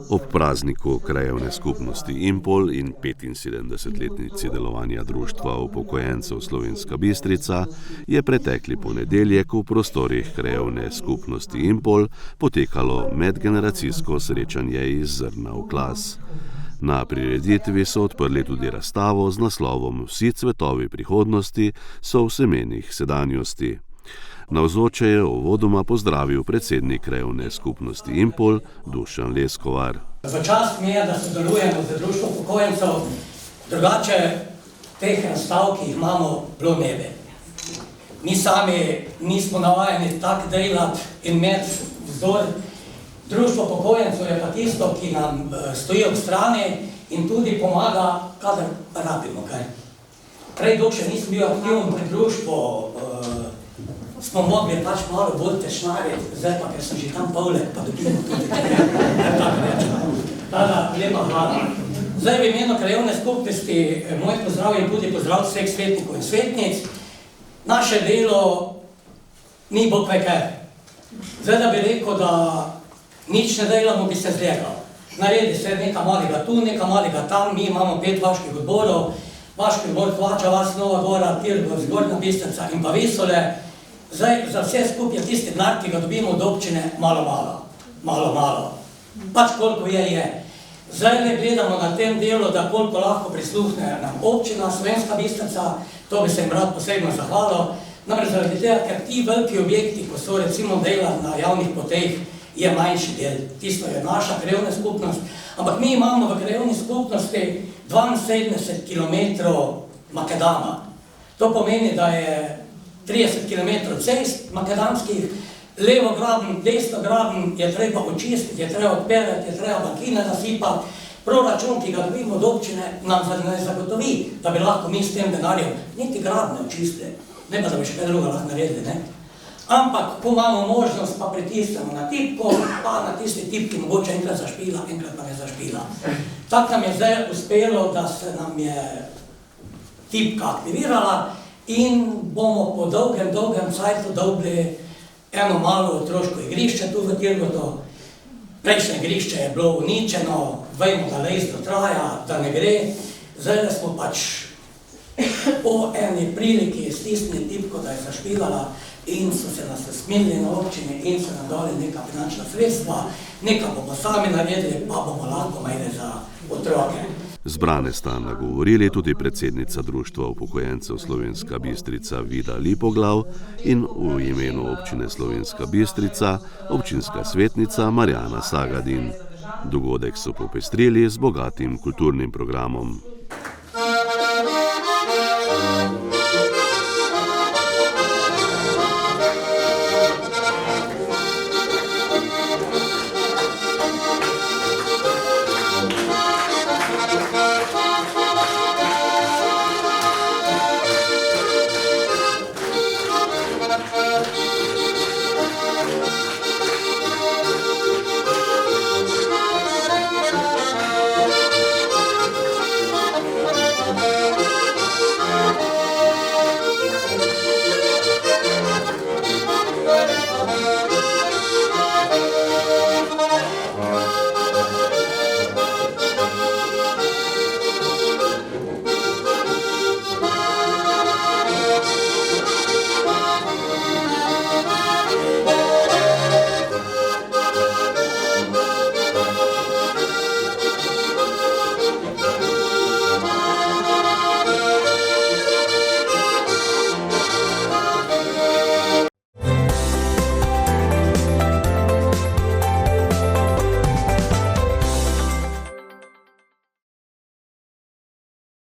Ob prazniku krajevne skupnosti Impol in 75-letnici delovanja Društva upokojencev Slovenska Bistrica je pretekli ponedeljek v prostorih krajevne skupnosti Impol potekalo medgeneracijsko srečanje iz zrna v klas. Na prireditvi so odprli tudi razstavo z naslovom Vsi cvetovi prihodnosti so v semenih sedanjosti. Navzoče je uvodoma pozdravil predsednik krajevne skupnosti Impol Dušan Leskovar. V čast mi je, da sodelujemo z Društvom upokojencev, drugače teh razstav, ki jih imamo, bilo ne bi. Mi sami nismo navajeni tako delati in imeti vzdor. Društvo upokojencev je pa tisto, ki nam stoji ob strani in tudi pomaga, kadar rabimo kaj. Prej dokler nisem bil aktiven pri društvu, smo mogli pač malo bolj tešnariti, zdaj pa, ker sem že tam povlek, pa dobimo tudi tako rečemo. Tada, lepa hvala. Zdaj v imenu krajevne skupnosti moj pozdrav in tudi pozdrav vseh svetnikov in svetnic. Naše delo ni bog ve kaj. Zdaj, da bi rekel, da nič ne delamo, bi se zlegal. Naredi se nekaj malega tu, nekaj malega tam, mi imamo 5 vaških odborov, vaški odbor Kvača, vas Nova Gora, Tirgo, Zgornja Bistrica in pa Visole. Zdaj, za vse skupaj tisti denar, ki ga dobimo od občine, malo. Pač koliko je. Zdaj ne gledamo na tem delu, da koliko lahko prisluhne nam občina Slovenska Bistrica, to bi se jim rad posebno zahvalil. Namreč zaradi tega, ker ti veliki objekti, ko so recimo delali na javnih poteh, je manjši del. Tisto je naša krajevna skupnost. Ampak mi imamo v krajevni skupnosti 72 km makadama. To pomeni, da je 30 km cest makadamskih, levo graben, desno graben je treba očistiti, je treba odperati, je treba bankine nasipati. Proračun, ki ga dobimo od občine, nam ne zagotovi, da bi lahko mi s tem denarjem niti gradne očistili. Ne pa, da bi še kaj druga lahko naredili, ne? Ampak, ko imamo možnost, pa pritisnemo na tipko, pa na tisti tipki mogoče enkrat zašpila, enkrat pa ne zašpila. Tako nam je zdaj uspelo, da se nam je tipka aktivirala in bomo po dolgem cajtu dobili eno malo otroško igrišče tu v Tirgotu. Prejšnje igrišče je bilo uničeno, vemo, da lejstvo traja, da ne gre. Zdaj smo pač po eni priliki stisnili tipko, da je zašpilala in so se nas smilili na občini in so nam dali neka finančna sredstva, nekaj bomo sami naredili, pa bomo lahko imeli za otroke. Zbrane sta nagovorili tudi predsednica Društva upokojencev Slovenska Bistrica Vida Lipoglav in v imenu občine Slovenska Bistrica občinska svetnica Marjana Sagadin. Dogodek so popestrili z bogatim kulturnim programom.